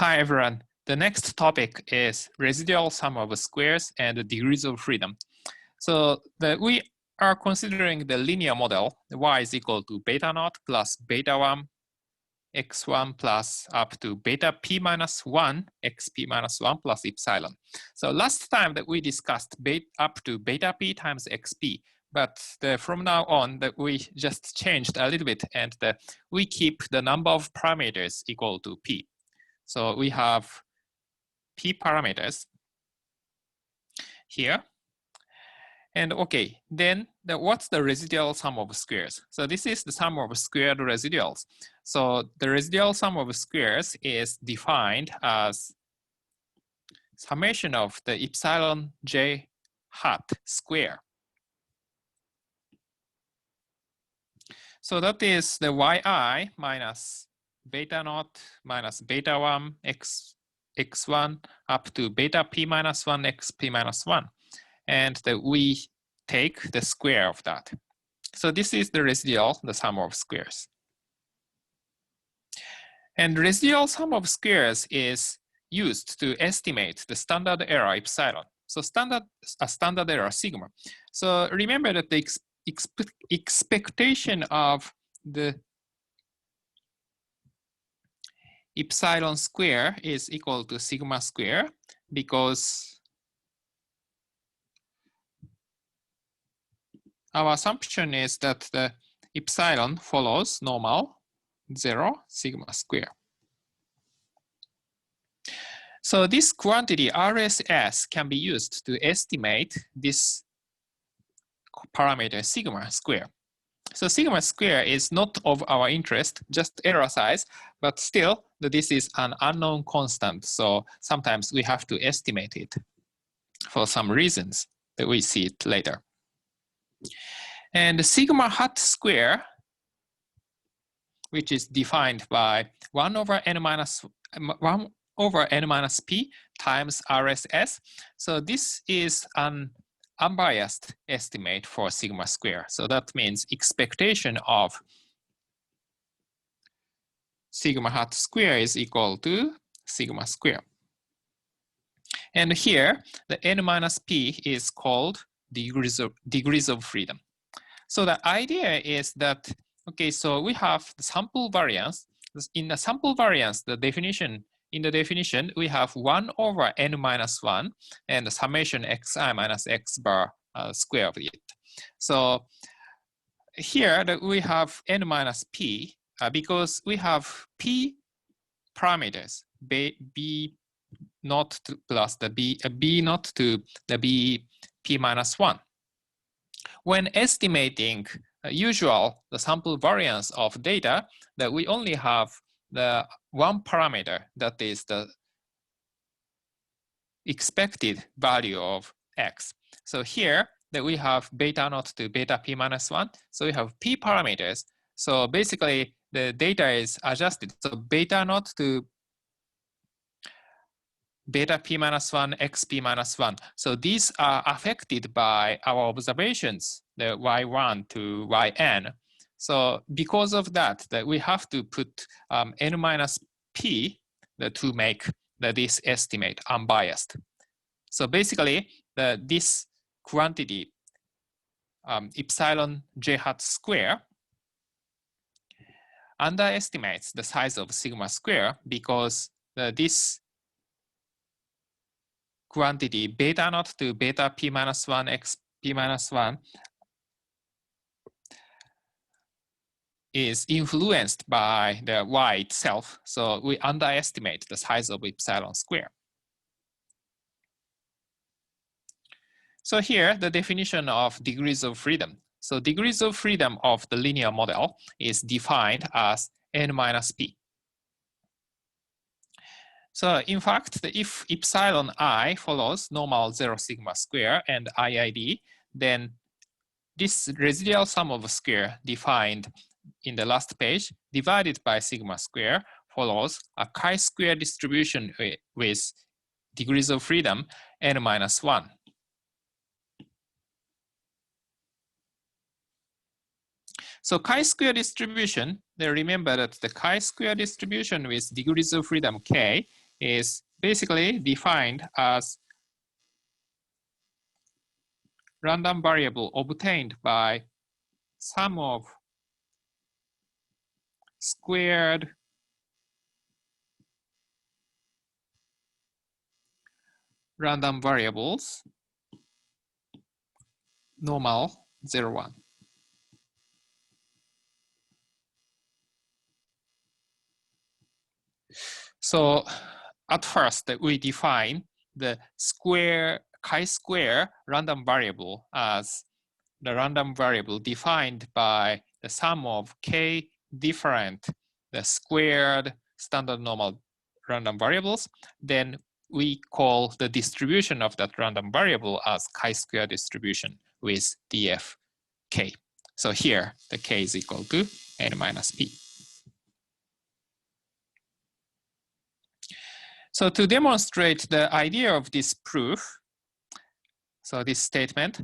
Hi everyone. The next topic is residual sum of squares and degrees of freedom. So we are considering the linear model, y is equal to beta naught plus beta 1 x1 plus up to beta p minus 1 xp minus 1 plus epsilon. So last time that we discussed up to beta p times xp, but from now on that we just changed a little bit and we keep the number of parameters equal to p. So we have p parameters here. And okay, then what's the residual sum of squares? So this is the sum of squared residuals. So the residual sum of squares is defined as summation of the epsilon j hat square. So that is the yi minus beta naught minus beta 1 x1 up to beta p minus 1 xp minus 1. And we take the square of that. So this is the residual, the sum of squares. And residual sum of squares is used to estimate the standard error epsilon. So standard error sigma. So remember that the expectation of the epsilon square is equal to sigma square, because our assumption is that the epsilon follows normal 0 sigma square. So this quantity RSS can be used to estimate this parameter sigma square. So sigma square is not of our interest, just error size, but still this is an unknown constant. So sometimes we have to estimate it for some reasons that we see it later. And the sigma hat square, which is defined by 1 over n minus p times RSS. So this is an unbiased estimate for sigma square. So that means expectation of sigma hat square is equal to sigma square. And here, the n minus p is called degrees of freedom. So the idea is that, okay, so we have the sample variance. In the sample variance, in the definition, we have 1 over n minus 1 and the summation xi minus x bar square of it. So here that we have n minus p because we have p parameters, b naught plus the b naught to the b p minus 1. When estimating the sample variance of data, that we only have the one parameter, that is the expected value of x. So here that we have beta naught to beta p minus 1. So we have p parameters. So basically the data is adjusted. So beta naught to beta p minus 1, xp minus 1. So these are affected by our observations, the y1 to yn. So because of that, we have to put n minus p to make this estimate unbiased. So basically, this quantity epsilon j hat square underestimates the size of sigma square, because this quantity beta naught to beta p minus 1 x p minus 1 is influenced by the y itself. So we underestimate the size of epsilon square. So here, the definition of degrees of freedom. So degrees of freedom of the linear model is defined as n minus p. So in fact, if epsilon I follows normal 0 sigma square and IID, then this residual sum of square defined in the last page divided by sigma square follows a chi-square distribution with degrees of freedom n minus 1. So chi-square distribution, remember that the chi-square distribution with degrees of freedom k is basically defined as random variable obtained by sum of squared random variables, normal, 0, 1. So at first, we define the chi-square random variable as the random variable defined by the sum of k different the squared standard normal random variables. Then we call the distribution of that random variable as chi-square distribution with df k. So here, the k is equal to n minus p. So to demonstrate the idea of this proof, so this statement,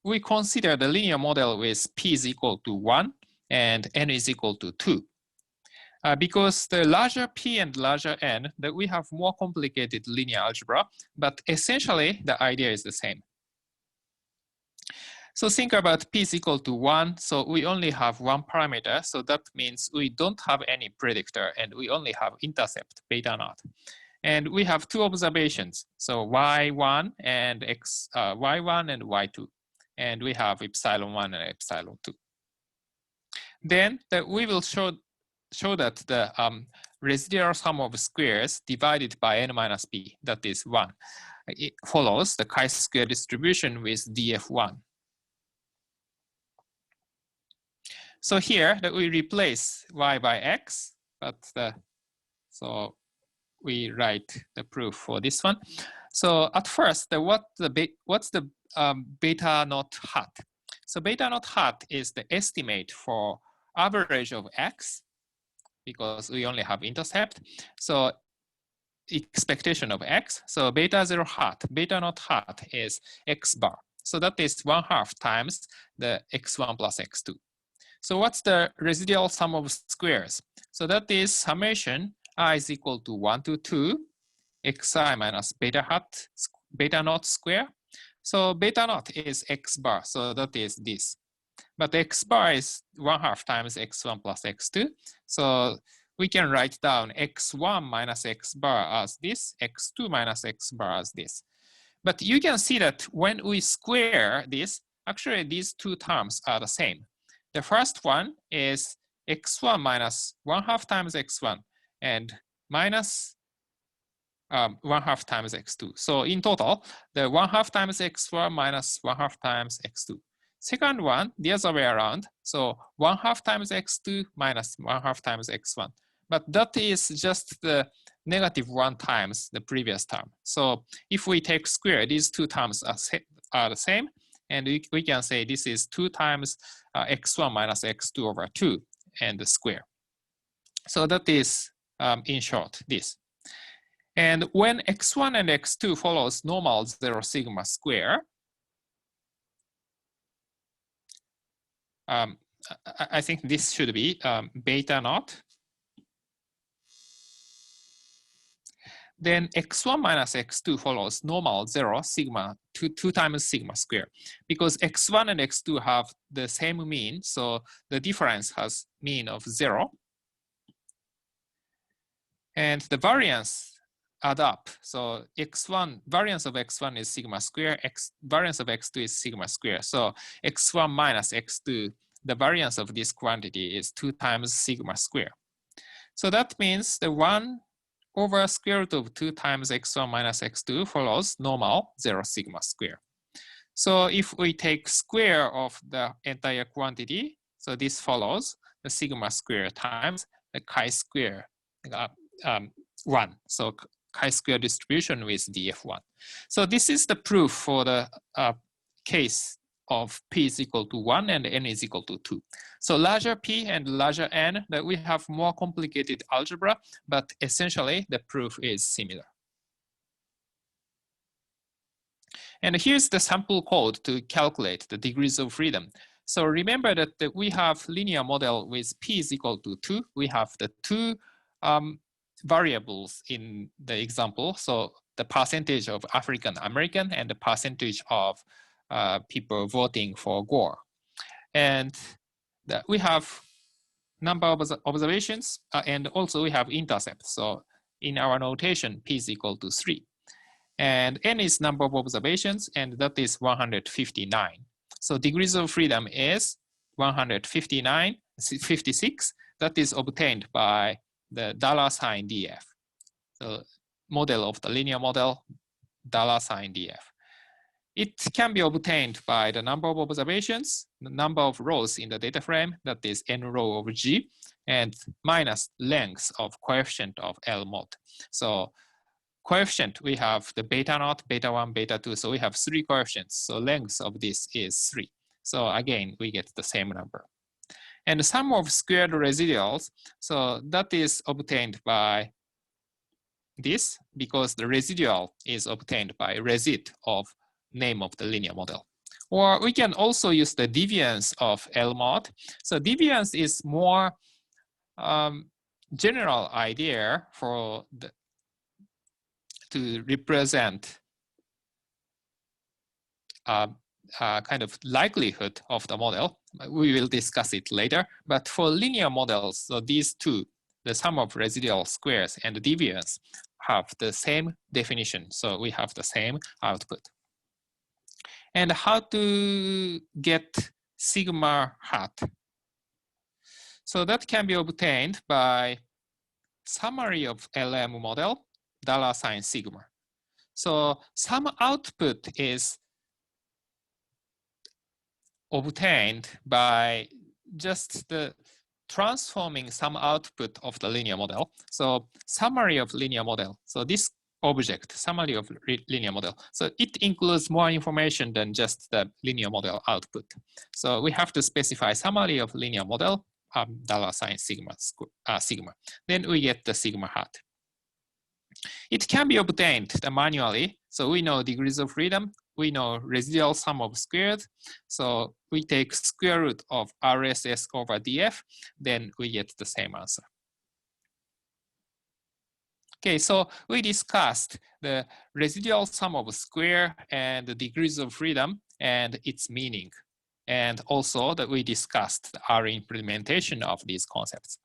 we consider the linear model with p is equal to 1 and n is equal to 2. Because the larger p and larger n, that we have more complicated linear algebra, but essentially the idea is the same. So think about p is equal to 1, so we only have one parameter, so that means we don't have any predictor and we only have intercept beta naught. And we have two observations, so y1 and y1 and y2, and we have epsilon 1 and epsilon 2. Then we will show that the residual sum of squares divided by n minus p, that is 1, it follows the chi-square distribution with df1. So here that we replace y by x, but so we write the proof for this one. So at first, what's the beta naught hat? So beta naught hat is the estimate for average of x, because we only have intercept. So expectation of x. So beta 0 hat, beta naught hat is x bar. So that is 1/2 times the x1 plus x2. So what's the residual sum of squares? So that is summation I is equal to 1 to 2 xi minus beta naught square. So beta naught is x bar, so that is this. But x bar is 1/2 times x1 plus x2. So we can write down x1 minus x bar as this, x2 minus x bar as this. But you can see that when we square this, actually these two terms are the same. The first one is x1 minus 1/2 times x1 and minus 1/2 times x2. So in total, the 1/2 times x1 minus 1/2 times x2. Second one, the other way around. So 1/2 times x2 minus 1/2 times x1. But that is just the -1 times the previous term. So if we take square, these two terms are the same. And we can say this is 2 times x1 minus x2 over 2 and the square. So that is, in short, this. And when x1 and x2 follows normal 0 sigma square, I think this should be beta naught. Then x1 minus x2 follows normal 0 sigma 2 times sigma square, because x1 and x2 have the same mean, so the difference has mean of 0. And the variance add up. So variance of x1 is sigma square, variance of x2 is sigma square. So x1 minus x2, the variance of this quantity is 2 times sigma square. So that means the 1 over square root of 2 times x1 minus x2 follows normal 0 sigma square. So if we take square of the entire quantity, so this follows the sigma square times the chi-square 1. So chi-square distribution with df1. So this is the proof for the case of p is equal to 1 and n is equal to 2. So larger p and larger n, that we have more complicated algebra, but essentially the proof is similar. And here's the sample code to calculate the degrees of freedom. So remember that we have linear model with p is equal to 2. We have the two variables in the example. So the percentage of African American and the percentage of people voting for Gore. And we have number of observations, and also we have intercept. So in our notation, p is equal to 3. And n is number of observations, and that is 159. So degrees of freedom is 56. That is obtained by the $df. So model of the linear model, $df. It can be obtained by the number of observations, the number of rows in the data frame, that is n row of G, and minus length of coefficient of L mod. So coefficient, we have the beta naught, beta 1, beta 2. So we have 3 coefficients. So length of this is 3. So again, we get the same number. And the sum of squared residuals, so that is obtained by this, because the residual is obtained by resid of name of the linear model. Or we can also use the deviance of L mod. So deviance is more general idea for to represent kind of likelihood of the model. We will discuss it later. But for linear models, so these two, the sum of residual squares and the deviance, have the same definition. So we have the same output. And how to get sigma hat? So that can be obtained by summary of LM model, $sigma. So some output is obtained by just the transforming some output of the linear model. So summary of linear model. So this object, summary of linear model. So it includes more information than just the linear model output. So we have to specify summary of linear model, $sigma. Then we get the sigma hat. It can be obtained manually. So we know degrees of freedom. We know residual sum of squared. So we take square root of RSS over df. Then we get the same answer. Okay, so we discussed the residual sum of square and the degrees of freedom and its meaning. And also that we discussed our implementation of these concepts.